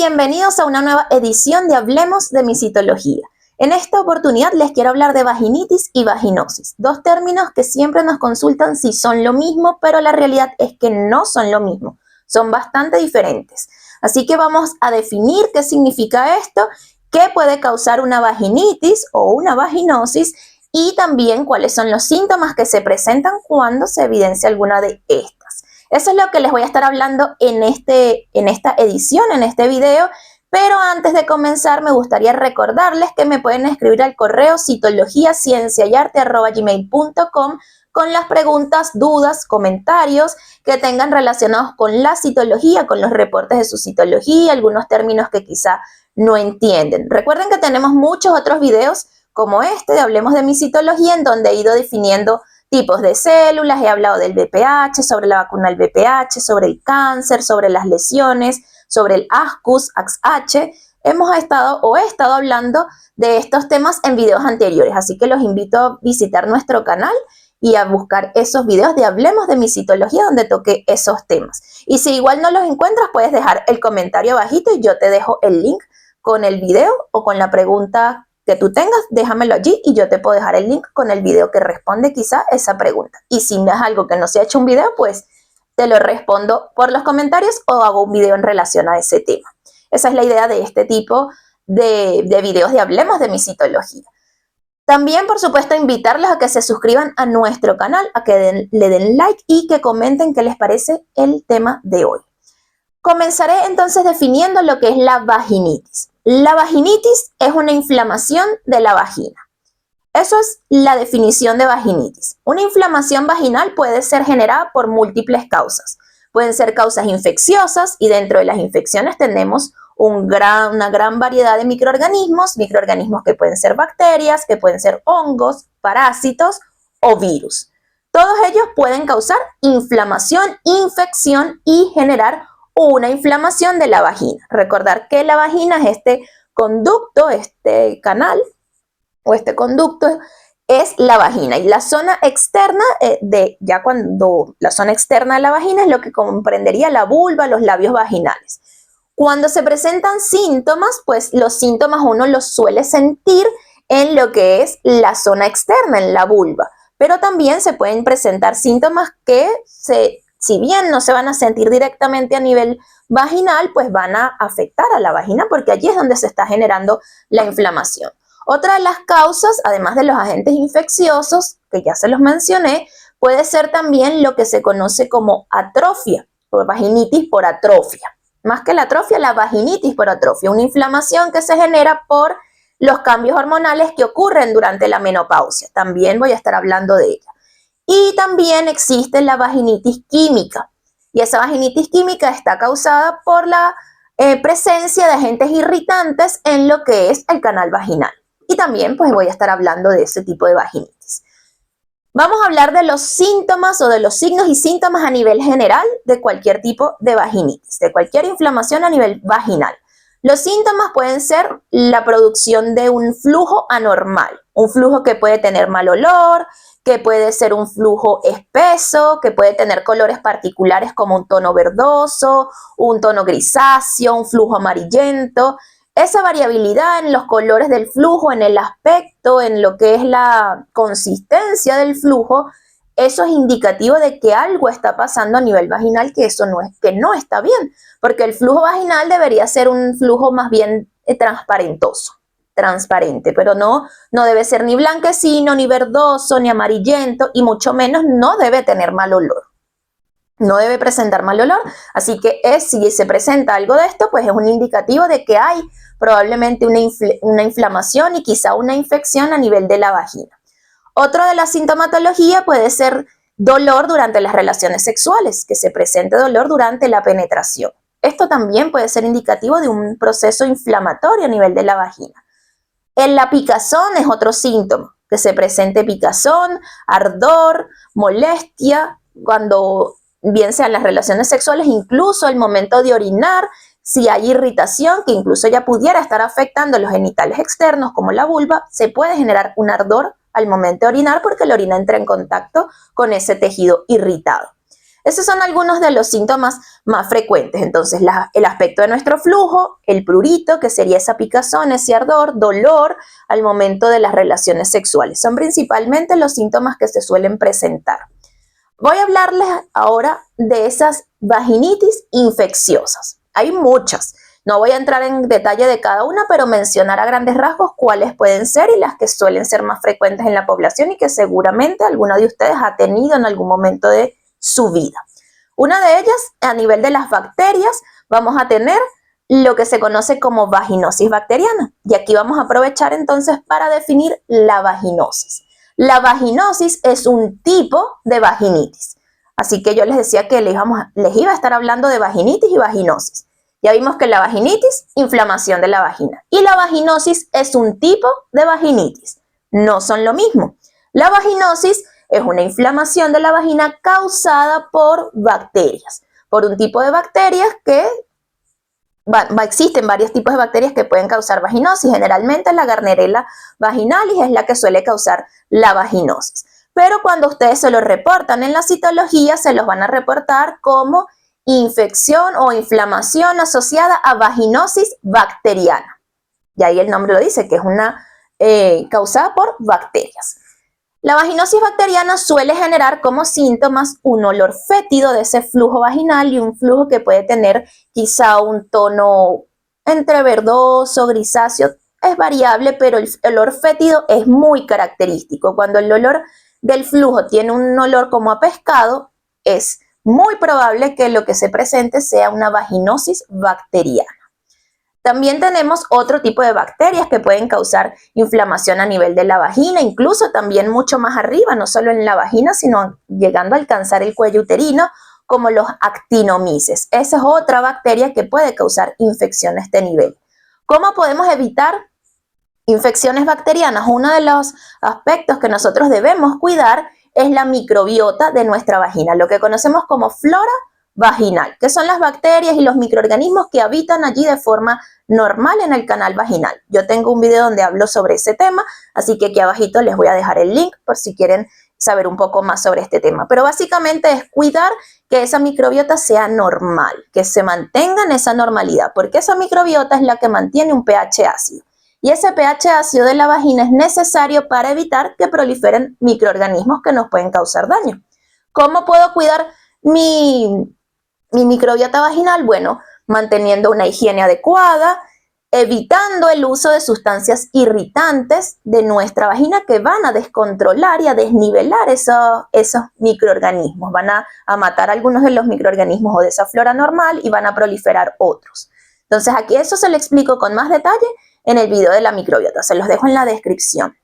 bienvenidos a una nueva edición de Hablemos de Misitología. En esta oportunidad les quiero hablar de vaginitis y vaginosis, dos términos que siempre nos consultan si son lo mismo, pero la realidad es que no son lo mismo, son bastante diferentes. Así que vamos a definir qué significa esto, qué puede causar una vaginitis o una vaginosis y también cuáles son los síntomas que se presentan cuando se evidencia alguna de estas. Eso es lo que les voy a estar hablando en esta edición, en este video, pero antes de comenzar me gustaría recordarles que me pueden escribir al correo citologiacienciayarte@gmail.com con las preguntas, dudas, comentarios que tengan relacionados con la citología, con los reportes de su citología, algunos términos que quizá no entienden. Recuerden que tenemos muchos otros videos como este de Hablemos de Misitología, en donde he ido definiendo tipos de células, he hablado del VPH, sobre la vacuna del VPH, sobre el cáncer, sobre las lesiones, sobre el ASCUS, AXH. He estado hablando de estos temas en videos anteriores, así que los invito a visitar nuestro canal y a buscar esos videos de Hablemos de Misitología donde toqué esos temas. Y si igual no los encuentras, puedes dejar el comentario abajito y yo te dejo el link con el video o con la pregunta que tú tengas, déjamelo allí y yo te puedo dejar el link con el video que responde quizá esa pregunta. Y si no es algo que no se ha hecho un video, pues te lo respondo por los comentarios o hago un video en relación a ese tema. Esa es la idea de este tipo de videos de Hablemos de Misitología. También, por supuesto, invitarlos a que se suscriban a nuestro canal, a que le den like y que comenten qué les parece el tema de hoy. Comenzaré entonces definiendo lo que es la vaginitis. La vaginitis es una inflamación de la vagina. Eso es la definición de vaginitis. Una inflamación vaginal puede ser generada por múltiples causas. Pueden ser causas infecciosas y dentro de las infecciones tenemos una gran variedad de microorganismos que pueden ser bacterias, que pueden ser hongos, parásitos o virus. Todos ellos pueden causar inflamación, infección y generar una inflamación de la vagina. Recordar que la vagina es este conducto, este canal o este conducto es la vagina y la zona externa la zona externa de la vagina es lo que comprendería la vulva, los labios vaginales. Cuando se presentan síntomas, pues los síntomas uno los suele sentir en lo que es la zona externa, en la vulva, pero también se pueden presentar síntomas que si bien no se van a sentir directamente a nivel vaginal, pues van a afectar a la vagina porque allí es donde se está generando la inflamación. Otra de las causas, además de los agentes infecciosos, que ya se los mencioné, puede ser también lo que se conoce como atrofia o vaginitis por atrofia. Más que la atrofia, la vaginitis por atrofia, una inflamación que se genera por los cambios hormonales que ocurren durante la menopausia. También voy a estar hablando de ella. Y también existe la vaginitis química. Y esa vaginitis química está causada por la presencia de agentes irritantes en lo que es el canal vaginal. Y también pues voy a estar hablando de ese tipo de vaginitis. Vamos a hablar de los síntomas o de los signos y síntomas a nivel general de cualquier tipo de vaginitis, de cualquier inflamación a nivel vaginal. Los síntomas pueden ser la producción de un flujo anormal, un flujo que puede tener mal olor, que puede ser un flujo espeso, que puede tener colores particulares como un tono verdoso, un tono grisáceo, un flujo amarillento. Esa variabilidad en los colores del flujo, en el aspecto, en lo que es la consistencia del flujo, eso es indicativo de que algo está pasando a nivel vaginal, que no está bien, porque el flujo vaginal debería ser un flujo más bien transparente, pero no debe ser ni blanquecino, ni verdoso, ni amarillento, y mucho menos no debe tener mal olor. No debe presentar mal olor, así que si se presenta algo de esto, pues es un indicativo de que hay probablemente una inflamación y quizá una infección a nivel de la vagina. Otra de las sintomatologías puede ser dolor durante las relaciones sexuales, que se presente dolor durante la penetración. Esto también puede ser indicativo de un proceso inflamatorio a nivel de la vagina. La picazón es otro síntoma, que se presente picazón, ardor, molestia, cuando bien sean las relaciones sexuales, incluso el momento de orinar, si hay irritación que incluso ya pudiera estar afectando los genitales externos como la vulva, se puede generar un ardor al momento de orinar porque la orina entra en contacto con ese tejido irritado. Esos son algunos de los síntomas más frecuentes. Entonces, el aspecto de nuestro flujo, el prurito, que sería esa picazón, ese ardor, dolor al momento de las relaciones sexuales. Son principalmente los síntomas que se suelen presentar. Voy a hablarles ahora de esas vaginitis infecciosas. Hay muchas. No voy a entrar en detalle de cada una, pero mencionar a grandes rasgos cuáles pueden ser y las que suelen ser más frecuentes en la población y que seguramente alguno de ustedes ha tenido en algún momento de su vida. Una de ellas, a nivel de las bacterias, vamos a tener lo que se conoce como vaginosis bacteriana. Y aquí vamos a aprovechar entonces para definir la vaginosis. La vaginosis es un tipo de vaginitis. Así que yo les decía que les iba a estar hablando de vaginitis y vaginosis. Ya vimos que la vaginitis, inflamación de la vagina. Y la vaginosis es un tipo de vaginitis. No son lo mismo. La vaginosis es una inflamación de la vagina causada por bacterias. Por un tipo de bacterias que existen varios tipos de bacterias que pueden causar vaginosis. Generalmente la Gardnerella vaginalis es la que suele causar la vaginosis. Pero cuando ustedes se lo reportan en la citología, se los van a reportar como infección o inflamación asociada a vaginosis bacteriana. Y ahí el nombre lo dice, que es una causada por bacterias. La vaginosis bacteriana suele generar como síntomas un olor fétido de ese flujo vaginal y un flujo que puede tener quizá un tono entre verdoso, grisáceo. Es variable, pero el olor fétido es muy característico. Cuando el olor del flujo tiene un olor como a pescado, es muy probable que lo que se presente sea una vaginosis bacteriana. También tenemos otro tipo de bacterias que pueden causar inflamación a nivel de la vagina, incluso también mucho más arriba, no solo en la vagina, sino llegando a alcanzar el cuello uterino, como los actinomyces. Esa es otra bacteria que puede causar infección a este nivel. ¿Cómo podemos evitar infecciones bacterianas? Uno de los aspectos que nosotros debemos cuidar es la microbiota de nuestra vagina, lo que conocemos como flora vaginal, que son las bacterias y los microorganismos que habitan allí de forma normal en el canal vaginal. Yo tengo un video donde hablo sobre ese tema, así que aquí abajito les voy a dejar el link por si quieren saber un poco más sobre este tema. Pero básicamente es cuidar que esa microbiota sea normal, que se mantenga en esa normalidad, porque esa microbiota es la que mantiene un pH ácido. Y ese pH ácido de la vagina es necesario para evitar que proliferen microorganismos que nos pueden causar daño. ¿Cómo puedo cuidar mi microbiota vaginal? Bueno, manteniendo una higiene adecuada, evitando el uso de sustancias irritantes de nuestra vagina que van a descontrolar y a desnivelar esos microorganismos. Van a matar algunos de los microorganismos o de esa flora normal y van a proliferar otros. Entonces aquí eso se lo explico con más detalle en el video de la microbiota. Se los dejo en la descripción.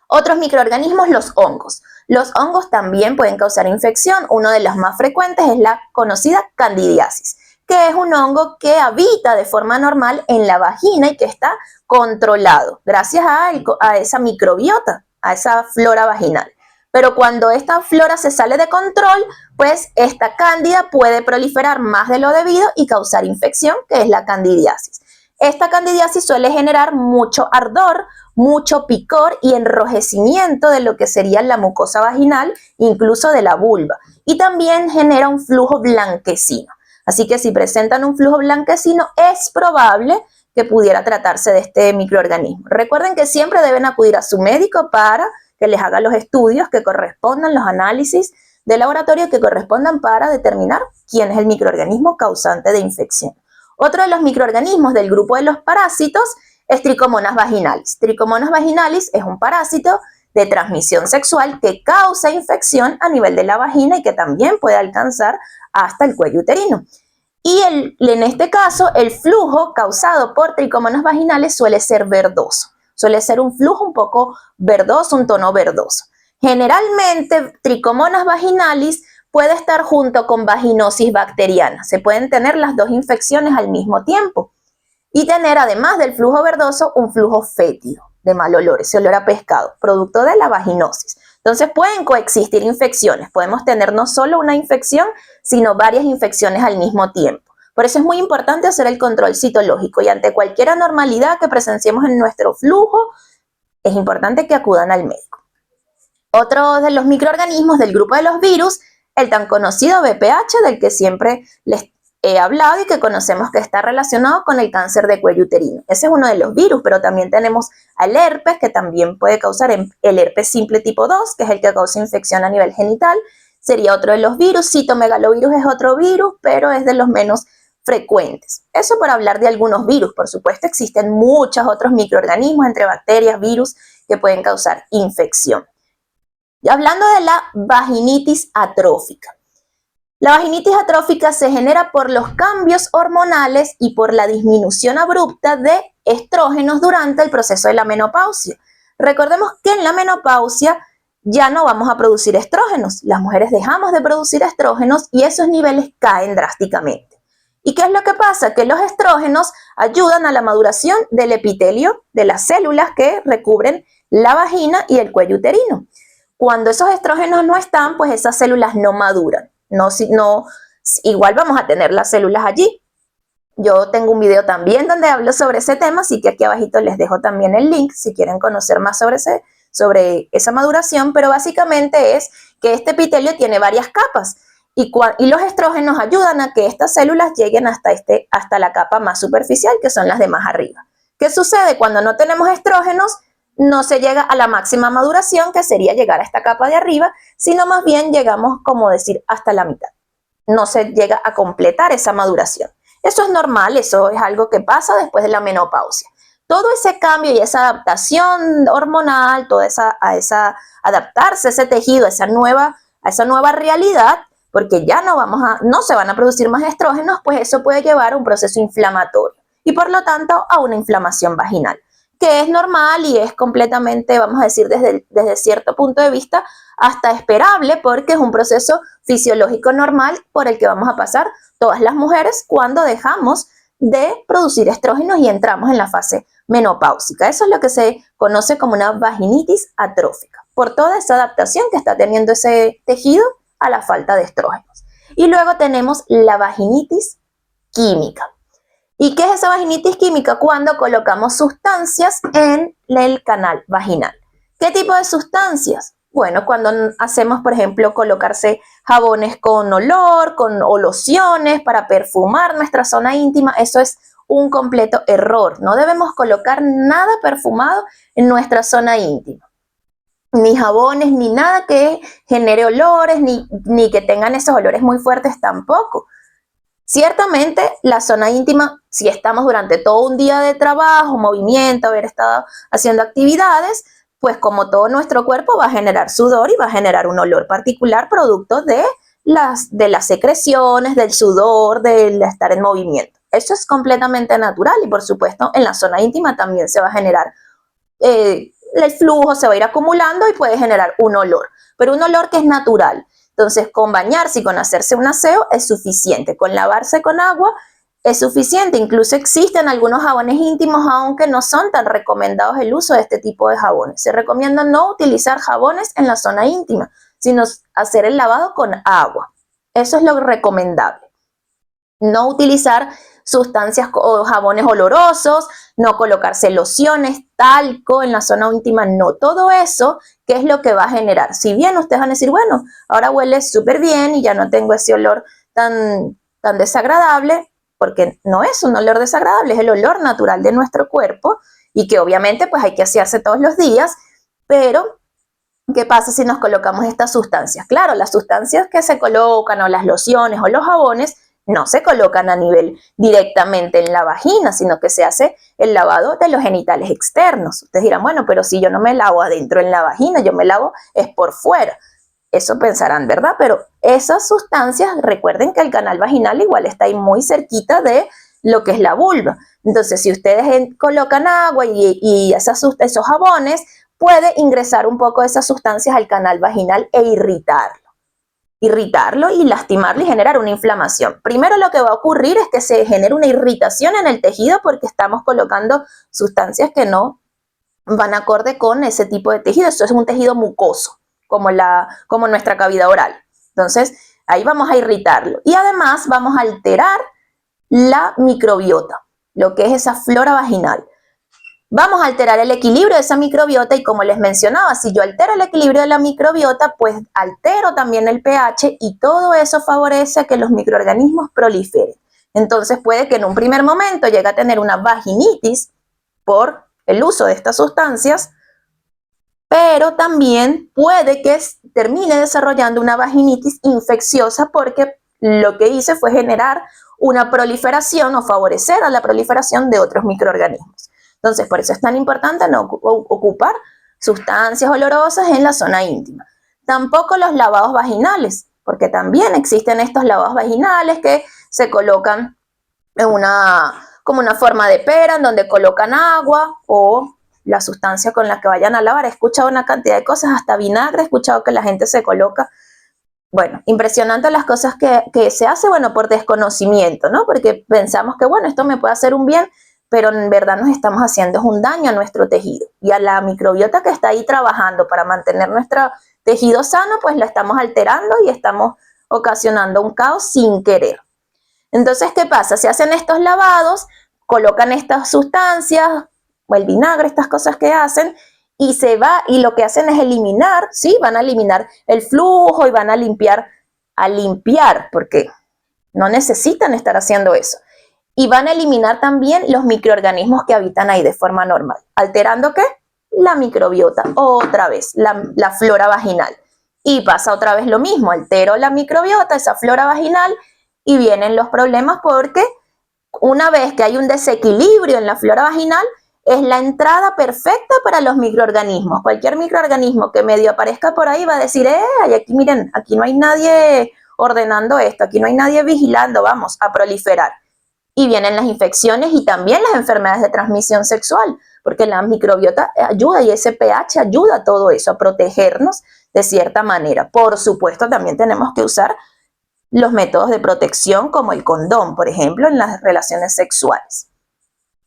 Otros microorganismos, los hongos. Los hongos también pueden causar infección. Uno de los más frecuentes es la conocida candidiasis, que es un hongo que habita de forma normal en la vagina y que está controlado gracias a esa microbiota, a esa flora vaginal. Pero cuando esta flora se sale de control, pues esta cándida puede proliferar más de lo debido y causar infección, que es la candidiasis. Esta candidiasis suele generar mucho ardor, mucho picor y enrojecimiento de lo que sería la mucosa vaginal, incluso de la vulva. Y también genera un flujo blanquecino. Así que si presentan un flujo blanquecino, es probable que pudiera tratarse de este microorganismo. Recuerden que siempre deben acudir a su médico para que les haga los estudios que correspondan, los análisis de laboratorio que correspondan para determinar quién es el microorganismo causante de infección. Otro de los microorganismos del grupo de los parásitos es Trichomonas vaginalis. Trichomonas vaginalis es un parásito de transmisión sexual que causa infección a nivel de la vagina y que también puede alcanzar hasta el cuello uterino. Y en este caso, el flujo causado por Trichomonas vaginalis suele ser verdoso. Suele ser un flujo un poco verdoso, un tono verdoso. Generalmente, Trichomonas vaginalis puede estar junto con vaginosis bacteriana. Se pueden tener las dos infecciones al mismo tiempo y tener, además del flujo verdoso, un flujo fétido de mal olor, ese olor a pescado, producto de la vaginosis. Entonces pueden coexistir infecciones. Podemos tener no solo una infección, sino varias infecciones al mismo tiempo. Por eso es muy importante hacer el control citológico y ante cualquier anormalidad que presenciemos en nuestro flujo, es importante que acudan al médico. Otro de los microorganismos del grupo de los virus el tan conocido VPH del que siempre les he hablado y que conocemos que está relacionado con el cáncer de cuello uterino. Ese es uno de los virus, pero también tenemos al herpes, que también puede causar el herpes simple tipo 2, que es el que causa infección a nivel genital. Sería otro de los virus. Citomegalovirus es otro virus, pero es de los menos frecuentes. Eso para hablar de algunos virus. Por supuesto, existen muchos otros microorganismos, entre bacterias, virus, que pueden causar infección. Y hablando de la vaginitis atrófica. La vaginitis atrófica se genera por los cambios hormonales y por la disminución abrupta de estrógenos durante el proceso de la menopausia. Recordemos que en la menopausia ya no vamos a producir estrógenos. Las mujeres dejamos de producir estrógenos y esos niveles caen drásticamente. ¿Y qué es lo que pasa? Que los estrógenos ayudan a la maduración del epitelio, de las células que recubren la vagina y el cuello uterino. Cuando esos estrógenos no están, pues esas células no maduran. Igual vamos a tener las células allí. Yo tengo un video también donde hablo sobre ese tema, así que aquí abajito les dejo también el link si quieren conocer más sobre esa maduración, pero básicamente es que este epitelio tiene varias capas y los estrógenos ayudan a que estas células lleguen hasta la capa más superficial, que son las de más arriba. ¿Qué sucede? Cuando no tenemos estrógenos, no se llega a la máxima maduración, que sería llegar a esta capa de arriba, sino más bien llegamos, como decir, hasta la mitad. No se llega a completar esa maduración. Eso es normal, eso es algo que pasa después de la menopausia. Todo ese cambio y esa adaptación hormonal, adaptarse a ese tejido, a esa nueva realidad, porque ya no se van a producir más estrógenos, pues eso puede llevar a un proceso inflamatorio y por lo tanto a una inflamación vaginal, que es normal y es completamente, vamos a decir, desde cierto punto de vista, hasta esperable, porque es un proceso fisiológico normal por el que vamos a pasar todas las mujeres cuando dejamos de producir estrógenos y entramos en la fase menopáusica. Eso es lo que se conoce como una vaginitis atrófica, por toda esa adaptación que está teniendo ese tejido a la falta de estrógenos. Y luego tenemos la vaginitis química. ¿Y qué es esa vaginitis química? Cuando colocamos sustancias en el canal vaginal. ¿Qué tipo de sustancias? Bueno, cuando hacemos, por ejemplo, colocarse jabones con olor, o lociones para perfumar nuestra zona íntima, eso es un completo error. No debemos colocar nada perfumado en nuestra zona íntima. Ni jabones, ni nada que genere olores, ni que tengan esos olores muy fuertes tampoco. Ciertamente, la zona íntima, si estamos durante todo un día de trabajo, movimiento, haber estado haciendo actividades, pues como todo nuestro cuerpo va a generar sudor y va a generar un olor particular producto de las secreciones, del sudor, del estar en movimiento. Eso es completamente natural y por supuesto en la zona íntima también se va a generar, el flujo se va a ir acumulando y puede generar un olor, pero un olor que es natural. Entonces, con bañarse y con hacerse un aseo es suficiente. Con lavarse con agua es suficiente. Incluso existen algunos jabones íntimos, aunque no son tan recomendados el uso de este tipo de jabones. Se recomienda no utilizar jabones en la zona íntima, sino hacer el lavado con agua. Eso es lo recomendable. No utilizar sustancias o jabones olorosos, no colocarse lociones, talco en la zona íntima, no. Todo eso, ¿qué es lo que va a generar? Si bien ustedes van a decir, bueno, ahora huele súper bien y ya no tengo ese olor tan desagradable, porque no es un olor desagradable, es el olor natural de nuestro cuerpo y que obviamente pues hay que asearse todos los días, pero ¿qué pasa si nos colocamos estas sustancias? Claro, las sustancias que se colocan o las lociones o los jabones no se colocan a nivel directamente en la vagina, sino que se hace el lavado de los genitales externos. Ustedes dirán, bueno, pero si yo no me lavo adentro en la vagina, yo me lavo es por fuera. Eso pensarán, ¿verdad? Pero esas sustancias, recuerden que el canal vaginal igual está ahí muy cerquita de lo que es la vulva. Entonces, si ustedes colocan agua y esos jabones, puede ingresar un poco de esas sustancias al canal vaginal e irritarlo y lastimarlo y generar una inflamación. Primero lo que va a ocurrir es que se genere una irritación en el tejido porque estamos colocando sustancias que no van acorde con ese tipo de tejido. Esto es un tejido mucoso, como nuestra cavidad oral. Entonces, ahí vamos a irritarlo. Y además vamos a alterar la microbiota, lo que es esa flora vaginal. vamos a alterar el equilibrio de esa microbiota y como les mencionaba, si yo altero el equilibrio de la microbiota, pues altero también el pH y todo eso favorece a que los microorganismos proliferen. Entonces puede que en un primer momento llegue a tener una vaginitis por el uso de estas sustancias, pero también puede que termine desarrollando una vaginitis infecciosa porque lo que hice fue generar una proliferación o favorecer a la proliferación de otros microorganismos. Entonces, por eso es tan importante no ocupar sustancias olorosas en la zona íntima. Tampoco los lavados vaginales, porque también existen estos lavados vaginales que se colocan en como una forma de pera en donde colocan agua o la sustancia con la que vayan a lavar. He escuchado una cantidad de cosas, hasta vinagre, he escuchado que la gente se coloca. Bueno, impresionante las cosas que se hace, bueno, por desconocimiento, ¿no? Porque pensamos que, bueno, esto me puede hacer un bien, pero en verdad nos estamos haciendo un daño a nuestro tejido. Y a la microbiota que está ahí trabajando para mantener nuestro tejido sano, pues la estamos alterando y estamos ocasionando un caos sin querer. Entonces, ¿qué pasa? Se hacen estos lavados, colocan estas sustancias, o el vinagre, estas cosas que hacen, y se va, y lo que hacen es eliminar, ¿sí? Van a eliminar el flujo y van a limpiar, porque no necesitan estar haciendo eso. Y van a eliminar también los microorganismos que habitan ahí de forma normal. ¿Alterando qué? La microbiota, otra vez, la flora vaginal. Y pasa otra vez lo mismo, altero la microbiota, esa flora vaginal, y vienen los problemas porque una vez que hay un desequilibrio en la flora vaginal, es la entrada perfecta para los microorganismos. Cualquier microorganismo que medio aparezca por ahí va a decir, aquí miren, aquí no hay nadie ordenando esto, aquí no hay nadie vigilando, vamos a proliferar. Y vienen las infecciones y también las enfermedades de transmisión sexual, porque la microbiota ayuda y ese pH ayuda a todo eso, a protegernos de cierta manera. Por supuesto, también tenemos que usar los métodos de protección como el condón, por ejemplo, en las relaciones sexuales.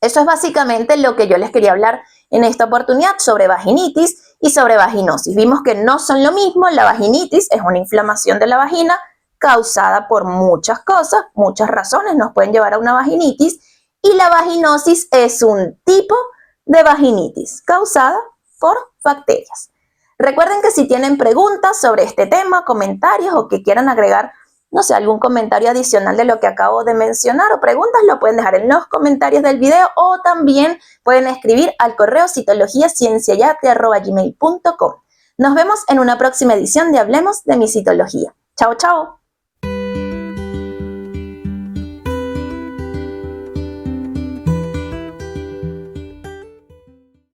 Eso es básicamente lo que yo les quería hablar en esta oportunidad sobre vaginitis y sobre vaginosis. Vimos que no son lo mismo. La vaginitis es una inflamación de la vagina causada por muchas cosas, muchas razones nos pueden llevar a una vaginitis, y la vaginosis es un tipo de vaginitis causada por bacterias. Recuerden que si tienen preguntas sobre este tema, comentarios o que quieran agregar, no sé, algún comentario adicional de lo que acabo de mencionar o preguntas, lo pueden dejar en los comentarios del video o también pueden escribir al correo citologiacienciayate@gmail.com. Nos vemos en una próxima edición de Hablemos de mi Citología. Chao, chao.